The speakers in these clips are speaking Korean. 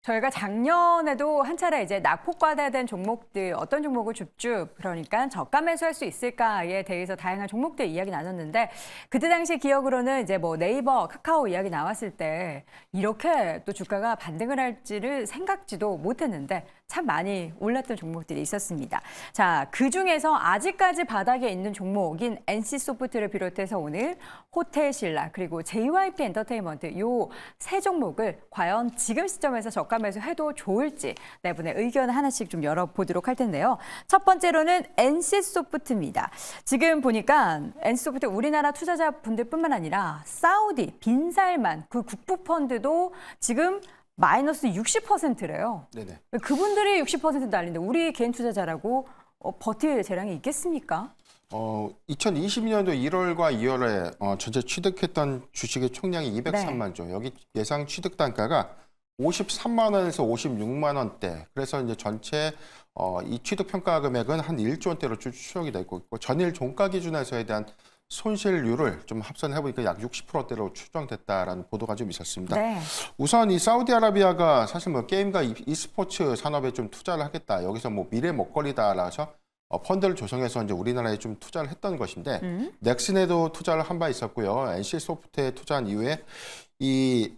저희가 작년에도 한 차례 이제 낙폭과다된 종목들, 어떤 종목을 줍줍, 그러니까 저가 매수할 수 있을까에 대해서 다양한 종목들 이야기 나눴는데, 그때 당시 기억으로는 이제 뭐 네이버, 카카오 이야기 나왔을 때 이렇게 또 주가가 반등을 할지를 생각지도 못했는데 참 많이 올랐던 종목들이 있었습니다. 자, 그 중에서 아직까지 바닥에 있는 종목인 NC소프트를 비롯해서 오늘 호텔신라 그리고 JYP 엔터테인먼트 요 세 종목을 과연 지금 시점에서 저가 매수해도 좋을지 네 분의 의견을 하나씩 좀 열어보도록 할 텐데요. 첫 번째로는 NC소프트입니다. 지금 보니까 NC소프트 우리나라 투자자분들뿐만 아니라 사우디 빈살만 그 국부펀드도 지금 마이너스 60%래요. 네네. 그분들이 60% 날리는데 우리 개인 투자자라고 버틸 재량이 있겠습니까? 2022년도 1월과 2월에 전체 취득했던 주식의 총량이 203만 조. 여기 예상 취득 단가가 53만 원에서 56만 원대. 그래서 이제 전체 이 취득 평가 금액은 한 1조 원대로 추정이 되고 있고 전일 종가 기준에서에 대한 손실률을 좀 합산해 보니까 약 60%대로 추정됐다라는 보도가 좀 있었습니다. 네. 우선 이 사우디아라비아가 사실 뭐 게임과 e스포츠 산업에 좀 투자를 하겠다. 여기서 뭐 미래 먹거리다라 해서 펀드를 조성해서 이제 우리나라에 좀 투자를 했던 것인데 넥슨에도 투자를 한 바 있었고요. NC소프트에 투자한 이후에 이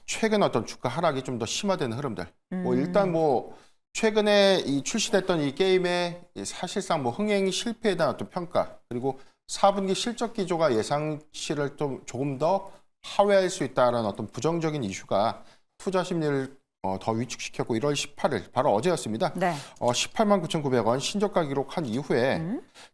최근 어떤 주가 하락이 좀 더 심화되는 흐름들. 뭐 일단 뭐 최근에 이 출시됐던 이 게임의 사실상 뭐 흥행 실패에 대한 어떤 평가 그리고 4분기 실적 기조가 예상치를 좀 조금 더 하회할 수 있다는 어떤 부정적인 이슈가 투자 심리를 더 위축시켰고 1월 18일 바로 어제였습니다. 네. 18만 9,900원 신저가 기록한 이후에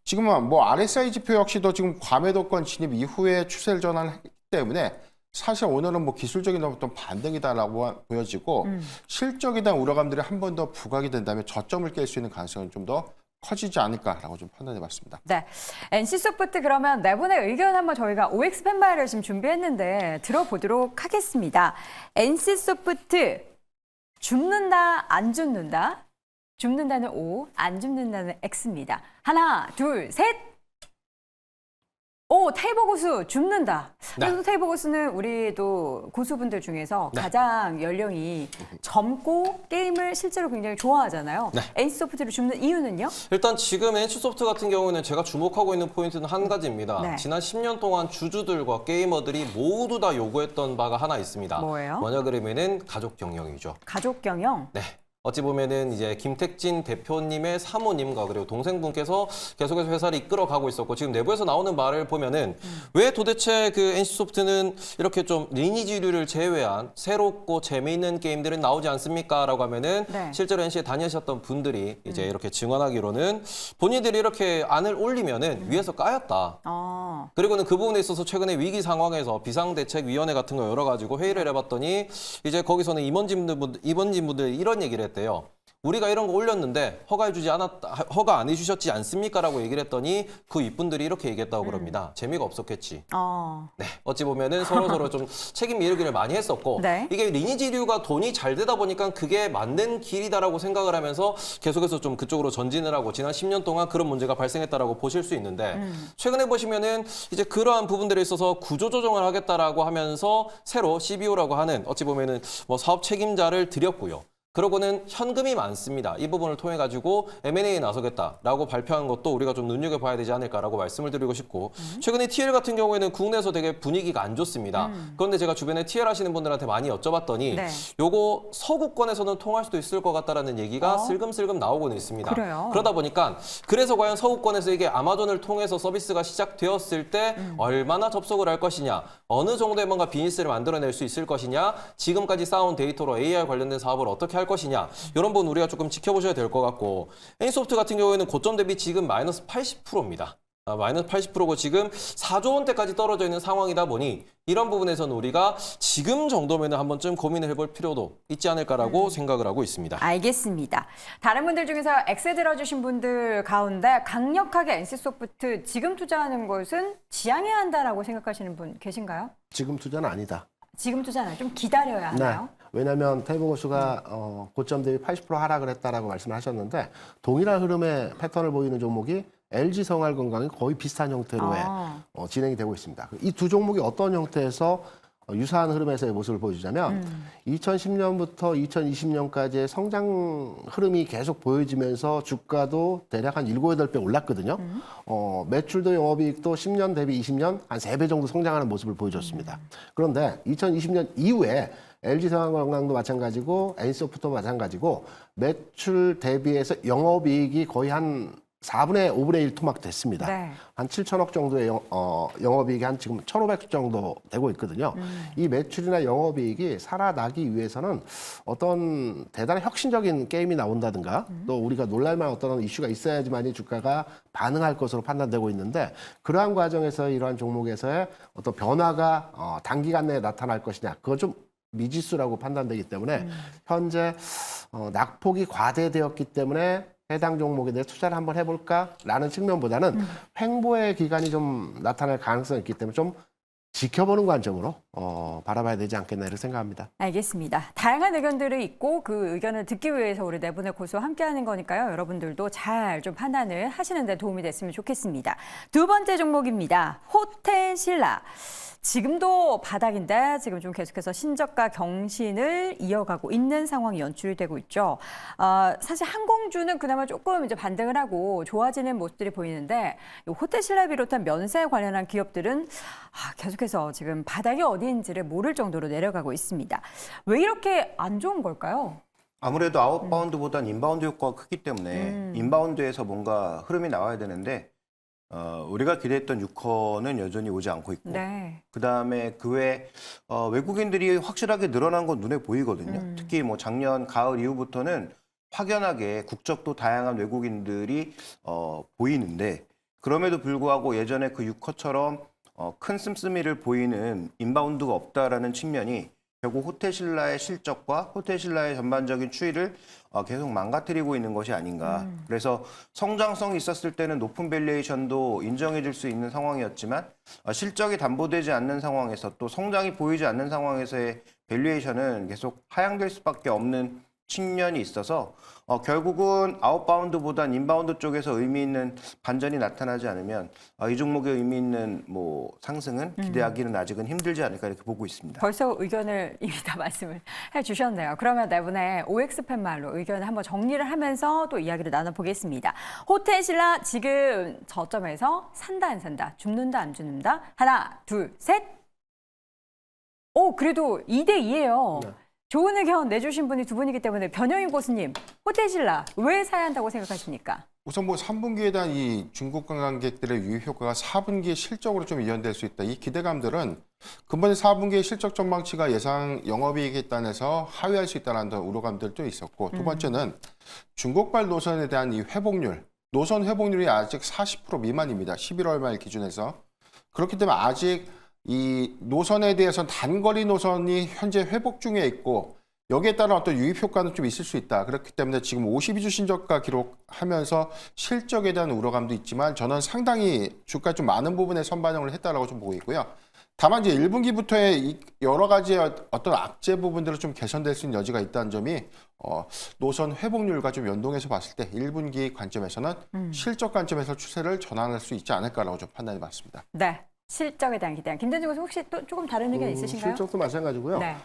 지금은 뭐 RSI 지표 역시도 지금 과매도권 진입 이후에 추세를 전환했기 때문에 사실 오늘은 뭐 기술적인 어떤 반등이다라고 보여지고 실적에 대한 우려감들이 한 번 더 부각이 된다면 저점을 깰 수 있는 가능성은 좀 더 커지지 않을까라고 좀 판단해봤습니다. 네, NC소프트 그러면 네 분의 의견 한번 저희가 OX 팬바이를 지금 준비했는데 들어보도록 하겠습니다. NC소프트 줍는다, 안 줍는다? 줍는다는 O, 안 줍는다는 X입니다. 하나, 둘, 셋! 오, 테이버 고수 줍는다. 네. 그래서 테이버 고수는 우리도 고수분들 중에서 네. 가장 연령이 젊고 게임을 실제로 굉장히 좋아하잖아요. 네. NC소프트를 줍는 이유는요? 일단 지금 NC소프트 같은 경우는 제가 주목하고 있는 포인트는 한 가지입니다. 네. 지난 10년 동안 주주들과 게이머들이 모두 다 요구했던 바가 하나 있습니다. 뭐예요? 뭐냐 그러면은 가족 경영이죠. 가족 경영? 네. 어찌 보면은 이제 김택진 대표님의 사모님과 그리고 동생분께서 계속해서 회사를 이끌어가고 있었고 지금 내부에서 나오는 말을 보면은 왜 도대체 그 NC소프트는 이렇게 좀 리니지류를 제외한 새롭고 재미있는 게임들은 나오지 않습니까? 라고 하면은 네. 실제로 NC에 다니셨던 분들이 이제 이렇게 증언하기로는 본인들이 이렇게 안을 올리면은 위에서 까였다. 그리고는 그 부분에 있어서 최근에 위기 상황에서 비상대책위원회 같은 거 열어가지고 회의를 해봤더니 이제 거기서는 임원진분들 이런 얘기를 했대요. 우리가 이런 거 올렸는데 허가 안 해주셨지 않습니까?라고 얘기를 했더니 그 윗분들이 이렇게 얘기했다고 그럽니다. 재미가 없었겠지. 네, 어찌 보면은 서로 좀 책임 얘기를 많이 했었고 네. 이게 리니지류가 돈이 잘 되다 보니까 그게 맞는 길이다라고 생각을 하면서 계속해서 좀 그쪽으로 전진을 하고 지난 10년 동안 그런 문제가 발생했다라고 보실 수 있는데 최근에 보시면은 이제 그러한 부분들에 있어서 구조조정을 하겠다라고 하면서 새로 CBO라고 하는 어찌 보면은 뭐 사업 책임자를 들였고요. 그러고는 현금이 많습니다. 이 부분을 통해 가지고 M&A에 나서겠다라고 발표한 것도 우리가 좀 눈여겨봐야 되지 않을까라고 말씀을 드리고 싶고 최근에 TL 같은 경우에는 국내에서 되게 분위기가 안 좋습니다. 그런데 제가 주변에 TL 하시는 분들한테 많이 여쭤봤더니 네. 요거 서구권에서는 통할 수도 있을 것 같다라는 얘기가 슬금슬금 나오고는 있습니다. 그래요? 그러다 보니까 그래서 과연 서구권에서 이게 아마존을 통해서 서비스가 시작되었을 때 얼마나 접속을 할 것이냐 어느 정도의 뭔가 비즈니스를 만들어낼 수 있을 것이냐 지금까지 쌓아온 데이터로 AR 관련된 사업을 어떻게 할 것이냐 이런 부분 우리가 조금 지켜보셔야 될 것 같고 NC소프트 같은 경우에는 고점 대비 지금 마이너스 80%입니다. 마이너스 80%고 지금 4조 원대까지 떨어져 있는 상황이다 보니 이런 부분에서는 우리가 지금 정도면 한 번쯤 고민을 해볼 필요도 있지 않을까라고 생각을 하고 있습니다. 알겠습니다. 다른 분들 중에서 X 들어주신 분들 가운데 강력하게 NC소프트 지금 투자하는 것은 지양해야 한다라고 생각하시는 분 계신가요? 지금 투자는 아니다. 지금 투자는 좀 기다려야 하나요? 왜냐하면 테이버 고수가 고점 대비 80% 하락을 했다라고 말씀을 하셨는데 동일한 흐름의 패턴을 보이는 종목이 LG 생활건강이 거의 비슷한 형태로의 진행이 되고 있습니다. 이 두 종목이 어떤 형태에서 유사한 흐름에서의 모습을 보여주자면 2010년부터 2020년까지의 성장 흐름이 계속 보여지면서 주가도 대략 한 7, 8배 올랐거든요. 매출도 영업이익도 10년 대비 20년 한 3배 정도 성장하는 모습을 보여줬습니다. 그런데 2020년 이후에 LG생활건강도 마찬가지고 NC소프트도 마찬가지고 매출 대비해서 영업이익이 거의 한 4분의 5분의 1 토막됐습니다. 네. 한 7천억 정도의 영업이익이 한 지금 1,500억 정도 되고 있거든요. 이 매출이나 영업이익이 살아나기 위해서는 어떤 대단한 혁신적인 게임이 나온다든가 또 우리가 놀랄만한 어떤 이슈가 있어야지만이 주가가 반응할 것으로 판단되고 있는데 그러한 과정에서 이러한 종목에서의 어떤 변화가 단기간 내에 나타날 것이냐 그건 좀 미지수라고 판단되기 때문에 현재 낙폭이 과대되었기 때문에 해당 종목에 대해 투자를 한번 해볼까라는 측면보다는 횡보의 기간이 좀 나타날 가능성이 있기 때문에 좀 지켜보는 관점으로 바라봐야 되지 않겠나 이렇게 생각합니다. 알겠습니다. 다양한 의견들이 있고 그 의견을 듣기 위해서 우리 네 분의 고수와 함께하는 거니까요. 여러분들도 잘 좀 판단을 하시는 데 도움이 됐으면 좋겠습니다. 두 번째 종목입니다. 호텔신라. 지금도 바닥인데 지금 좀 계속해서 신저가 경신을 이어가고 있는 상황이 연출이 되고 있죠. 사실 항공주는 그나마 조금 이제 반등을 하고 좋아지는 모습들이 보이는데 이 호텔신라 비롯한 면세 관련한 기업들은 계속해서 지금 바닥이 어디인지를 모를 정도로 내려가고 있습니다. 왜 이렇게 안 좋은 걸까요? 아무래도 아웃바운드보단 인바운드 효과가 크기 때문에 인바운드에서 뭔가 흐름이 나와야 되는데 우리가 기대했던 유커는 여전히 오지 않고 있고 네. 그다음에 그 외에 외국인들이 확실하게 늘어난 건 눈에 보이거든요. 특히 뭐 작년 가을 이후부터는 확연하게 국적도 다양한 외국인들이 보이는데 그럼에도 불구하고 예전에 그 유커처럼 큰 씀씀이를 보이는 인바운드가 없다라는 측면이 결국 호텔신라의 실적과 호텔신라의 전반적인 추이를 계속 망가뜨리고 있는 것이 아닌가. 그래서 성장성이 있었을 때는 높은 밸류에이션도 인정해 줄 수 있는 상황이었지만 실적이 담보되지 않는 상황에서 또 성장이 보이지 않는 상황에서의 밸류에이션은 계속 하향될 수밖에 없는 측면이 있어서 결국은 아웃바운드보단 인바운드 쪽에서 의미 있는 반전이 나타나지 않으면 이 종목의 의미 있는 뭐 상승은 기대하기는 아직은 힘들지 않을까 이렇게 보고 있습니다. 벌써 의견을 이미 다 말씀을 해주셨네요. 그러면 네 분의 OX팬 말로 의견을 한번 정리를 하면서 또 이야기를 나눠보겠습니다. 호텔신라 지금 저점에서 산다 안 산다, 줍는다 안 줍는다. 하나, 둘, 셋. 오, 그래도 2대2예요. 네. 좋은 의견 내주신 분이 두 분이기 때문에 변영인 고수님, 호텔신라 왜 사야 한다고 생각하십니까? 우선 뭐 3분기에 대한 이 중국 관광객들의 유입 효과가 4분기에 실적으로 좀 이연될 수 있다. 이 기대감들은 근본의 4분기의 실적 전망치가 예상 영업이익에 따라서 하회할 수 있다는 우려감들도 있었고 두 번째는 중국발 노선에 대한 이 회복률, 노선 회복률이 아직 40% 미만입니다. 11월 말 기준에서. 그렇기 때문에 아직 이 노선에 대해서는 단거리 노선이 현재 회복 중에 있고 여기에 따른 어떤 유입 효과는 좀 있을 수 있다. 그렇기 때문에 지금 52주 신저가 기록하면서 실적에 대한 우려감도 있지만 저는 상당히 주가 좀 많은 부분에 선반영을 했다라고 좀 보고 있고요. 다만 이제 1분기부터의 여러 가지 어떤 악재 부분들을 좀 개선될 수 있는 여지가 있다는 점이 노선 회복률과 좀 연동해서 봤을 때 1분기 관점에서는 실적 관점에서 추세를 전환할 수 있지 않을까라고 좀 판단해 봤습니다. 네. 실적에 대한 기대. 김대중 교수 혹시 또 조금 다른 의견 있으신가요? 실적도 마찬가지고요. 네.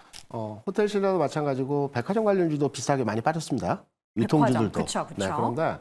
호텔신라도 마찬가지고 백화점 관련주도 비슷하게 많이 빠졌습니다. 유통주들도. 그쵸. 네, 그런데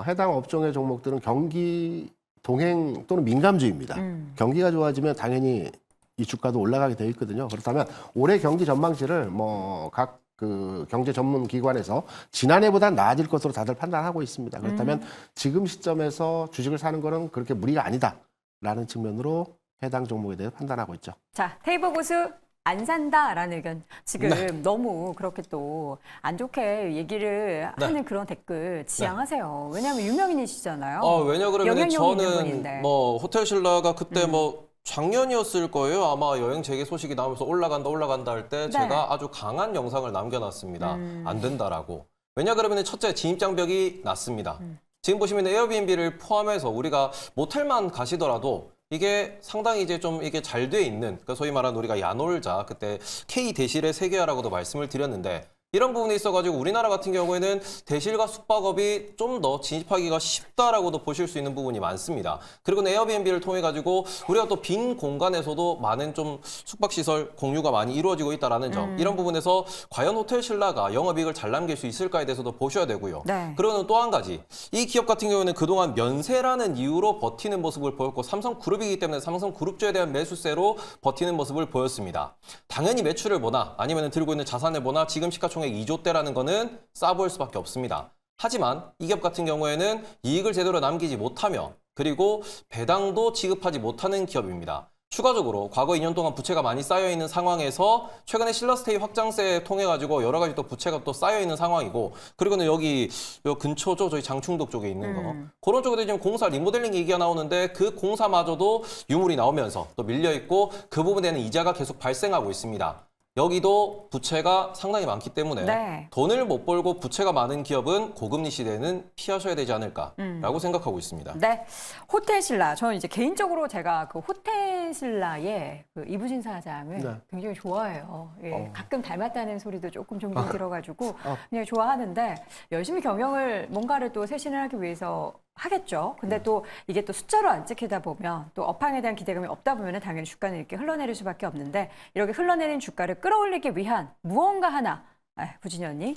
해당 업종의 종목들은 경기 동행 또는 민감주입니다. 경기가 좋아지면 당연히 이 주가도 올라가게 되어 있거든요. 그렇다면 올해 경기 전망치를 뭐 각 그 경제 전문 기관에서 지난해보다 나아질 것으로 다들 판단하고 있습니다. 그렇다면 지금 시점에서 주식을 사는 거는 그렇게 무리가 아니다라는 측면으로 해당 종목에 대해 판단하고 있죠. 자, 테이블 고수 안 산다라는 의견. 지금 네. 너무 그렇게 또 안 좋게 얘기를 네. 하는 그런 댓글 지양하세요. 왜냐하면 유명인이시잖아요. 왜냐 그러면 영향력 있는 저는 분인데. 뭐 호텔신라가 그때 뭐 작년이었을 거예요. 아마 여행 재개 소식이 나오면서 올라간다 할 때 네. 제가 아주 강한 영상을 남겨놨습니다. 안 된다라고. 왜냐 그러면 첫째 진입장벽이 낮습니다. 지금 보시면 에어비앤비를 포함해서 우리가 모텔만 가시더라도 이게 상당히 이제 좀 이게 잘 돼 있는, 그러니까 소위 말하는 우리가 야놀자 그때 K 대실의 세계화라고도 말씀을 드렸는데 이런 부분에 있어가지고 우리나라 같은 경우에는 대실과 숙박업이 좀 더 진입하기가 쉽다라고도 보실 수 있는 부분이 많습니다. 그리고 에어비앤비를 통해 가지고 우리가 또 빈 공간에서도 많은 좀 숙박시설 공유가 많이 이루어지고 있다라는 점, 이런 부분에서 과연 호텔 신라가 영업이익을 잘 남길 수 있을까에 대해서도 보셔야 되고요. 네. 그리고 또 한 가지, 이 기업 같은 경우에는 그동안 면세라는 이유로 버티는 모습을 보였고 삼성그룹이기 때문에 삼성그룹주에 대한 매수세로 버티는 모습을 보였습니다. 당연히 매출을 보나 아니면 들고 있는 자산을 보나 지금 시가총액 2조대라는 거는 싸 보일 수밖에 없습니다. 하지만 이 기업 같은 경우에는 이익을 제대로 남기지 못하며 그리고 배당도 지급하지 못하는 기업입니다. 추가적으로 과거 2년 동안 부채가 많이 쌓여있는 상황에서 최근에 신라스테이 확장세 통해 가지고 여러 가지 또 부채가 또 쌓여있는 상황이고, 그리고는 여기 요 근처죠, 저희 장충동 쪽에 있는 거 그런 쪽에도 지금 공사 리모델링 얘기가 나오는데 그 공사마저도 유물이 나오면서 또 밀려있고 그 부분에는 이자가 계속 발생하고 있습니다. 여기도 부채가 상당히 많기 때문에 네. 돈을 못 벌고 부채가 많은 기업은 고금리 시대는 피하셔야 되지 않을까라고 생각하고 있습니다. 네, 호텔 신라. 저는 이제 개인적으로 제가 그 호텔 신라의 그 이부진 사장을 네. 굉장히 좋아해요. 예, 가끔 닮았다는 소리도 조금 종종 들어가지고 그냥 좋아하는데 열심히 경영을 뭔가를 또 쇄신을 하기 위해서 하겠죠. 근데 또 이게 또 숫자로 안 찍히다 보면 또 업황에 대한 기대감이 없다 보면 당연히 주가는 이렇게 흘러내릴 수밖에 없는데 이렇게 흘러내린 주가를 끌어올리기 위한 무언가 하나 부진이 언니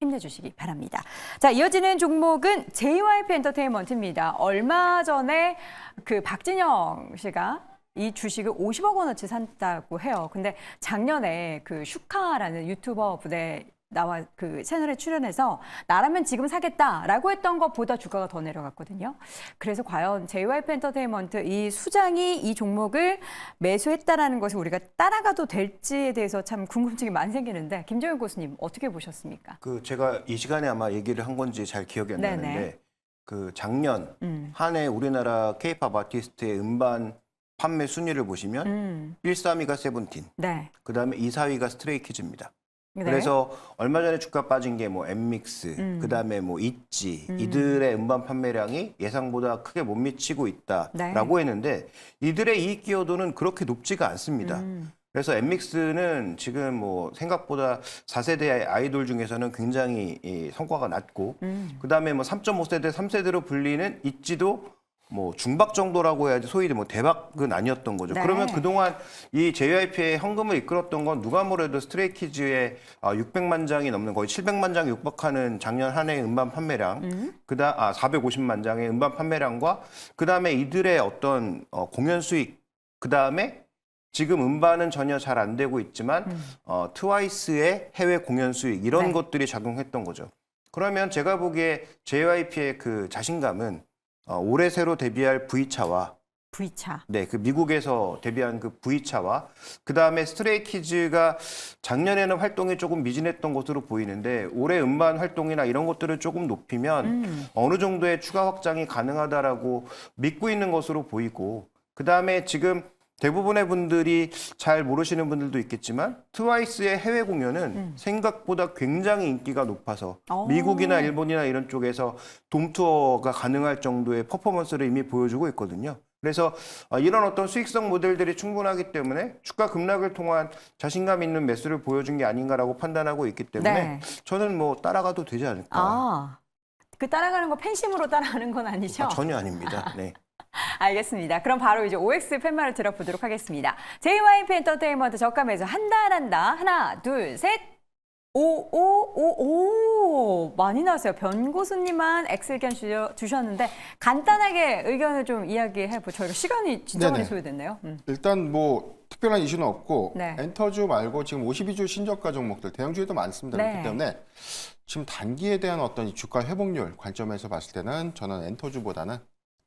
힘내주시기 바랍니다. 자, 이어지는 종목은 JYP 엔터테인먼트입니다. 얼마 전에 그 박진영 씨가 이 주식을 50억 원어치 샀다고 해요. 근데 작년에 그 슈카라는 유튜버 부대 나와 그 채널에 출연해서 나라면 지금 사겠다라고 했던 것보다 주가가 더 내려갔거든요. 그래서 과연 JYP 엔터테인먼트 이 수장이 이 종목을 매수했다라는 것을 우리가 따라가도 될지에 대해서 참 궁금증이 많이 생기는데 김정윤 교수님 어떻게 보셨습니까? 그 제가 이 시간에 아마 얘기를 한 건지 잘 기억이 안 네네. 나는데 그 작년 한 해 우리나라 K-팝 아티스트의 음반 판매 순위를 보시면 1, 3위가 세븐틴, 네. 그다음에 2, 4위가 스트레이키즈입니다. 네. 그래서 얼마 전에 주가 빠진 게 뭐 엠믹스, 그다음에 뭐 있지, 이들의 음반 판매량이 예상보다 크게 못 미치고 있다라고 네. 했는데 이들의 이익 기여도는 그렇게 높지가 않습니다. 그래서 엠믹스는 지금 뭐 생각보다 4세대 아이돌 중에서는 굉장히 이 성과가 낮고, 그다음에 뭐 3.5세대, 3세대로 불리는 있지도 뭐 중박 정도라고 해야지 소위 뭐 대박은 아니었던 거죠. 네. 그러면 그동안 이 JYP의 현금을 이끌었던 건 누가 뭐래도 스트레이키즈의 600만 장이 넘는 거의 700만 장이 육박하는 작년 한 해의 음반 판매량, 450만 장의 음반 판매량과 그다음에 이들의 어떤 공연 수익, 그다음에 지금 음반은 전혀 잘 안 되고 있지만 트와이스의 해외 공연 수익 이런 네. 것들이 작용했던 거죠. 그러면 제가 보기에 JYP의 그 자신감은 올해 새로 데뷔할 V차와 V차. 네, 그 미국에서 데뷔한 그 V차와 그다음에 스트레이키즈가 작년에는 활동이 조금 미진했던 것으로 보이는데 올해 음반 활동이나 이런 것들을 조금 높이면 어느 정도의 추가 확장이 가능하다라고 믿고 있는 것으로 보이고, 그다음에 지금 대부분의 분들이 잘 모르시는 분들도 있겠지만 트와이스의 해외 공연은 생각보다 굉장히 인기가 높아서 미국이나 일본이나 이런 쪽에서 돔 투어가 가능할 정도의 퍼포먼스를 이미 보여주고 있거든요. 그래서 이런 어떤 수익성 모델들이 충분하기 때문에 주가 급락을 통한 자신감 있는 매수를 보여준 게 아닌가라고 판단하고 있기 때문에 네. 저는 뭐 따라가도 되지 않을까. 그 따라가는 거 팬심으로 따라가는 건 아니죠? 전혀 아닙니다. 네. 알겠습니다. 그럼 바로 이제 OX 팻말을 들어보도록 하겠습니다. JYP 엔터테인먼트 저가매수 한다. 하나, 둘, 셋. 오, 많이 나왔어요. 변고수님만 X 의견 주셨는데 간단하게 의견을 좀 이야기해보죠. 저희가 시간이 진짜 많이 네네. 소요됐네요. 일단 뭐 특별한 이슈는 없고 네. 엔터주 말고 지금 52주 신저가 종목들 대형주에도 많습니다. 네. 그렇기 때문에 지금 단기에 대한 어떤 이 주가 회복률 관점에서 봤을 때는 저는 엔터주보다는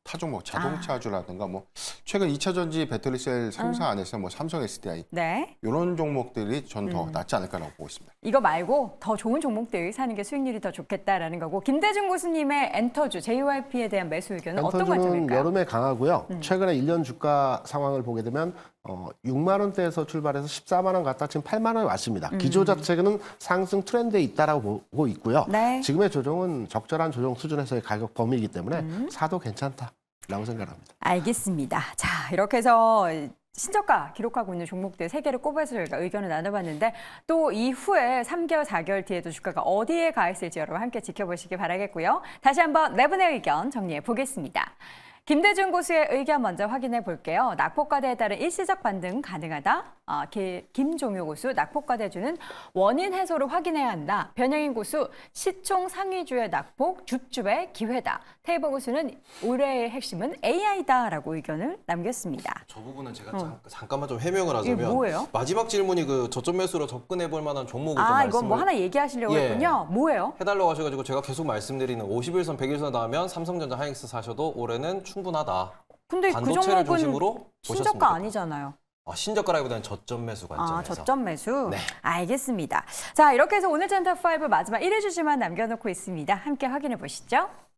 타 종목, 자동차주라든가 뭐 최근 2차 전지 배터리셀 3사 안에서 뭐 삼성 SDI 네. 이런 종목들이 전 더 낫지 않을까라고 보고 있습니다. 이거 말고 더 좋은 종목들 사는 게 수익률이 더 좋겠다라는 거고, 김대중 교수님의 엔터주, JYP에 대한 매수 의견은 어떤 엔터주는 관점일까요? 여름에 강하고요. 최근에 1년 주가 상황을 보게 되면 6만 원대에서 출발해서 14만 원 갔다 지금 8만 원에 왔습니다. 기조 자체는 상승 트렌드에 있다라고 보고 있고요. 네. 지금의 조정은 적절한 조정 수준에서의 가격 범위이기 때문에 사도 괜찮다라고 생각합니다. 알겠습니다. 자, 이렇게 해서 신저가 기록하고 있는 종목들 3개를 꼽아서 저희가 의견을 나눠봤는데 또 이후에 3개월, 4개월 뒤에도 주가가 어디에 가 있을지 여러분 함께 지켜보시기 바라겠고요. 다시 한번 네 분의 의견 정리해 보겠습니다. 김대중 고수의 의견 먼저 확인해 볼게요. 낙폭과대에 따른 일시적 반등 가능하다. 김종효 고수, 낙폭과대주는 원인 해소를 확인해야 한다. 변영인 고수, 시총 상위주의 낙폭, 줍줍의 기회다. 테이버 고수는 올해의 핵심은 AI다라고 의견을 남겼습니다. 저 부분은 제가 잠깐만 좀 해명을 하자면 이게 뭐예요? 마지막 질문이 그 저점 매수로 접근해 볼 만한 종목을 좀 이건 말씀을 뭐 하나 얘기하시려고 예. 했군요. 뭐예요? 해달라고 하셔가지고 제가 계속 말씀드리는 51선, 100일선 나오면 삼성전자, 하이닉스 사셔도 올해는 충분하다. 근데 그 반도체를 종목은 중심으로 보셨으면 신저가 좋겠다. 아니잖아요. 신저가라기보다는 저점 매수 관점에서. 저점 매수? 네. 알겠습니다. 자, 이렇게 해서 오늘 젠탑5 마지막 1회 주제만 남겨놓고 있습니다. 함께 확인해 보시죠.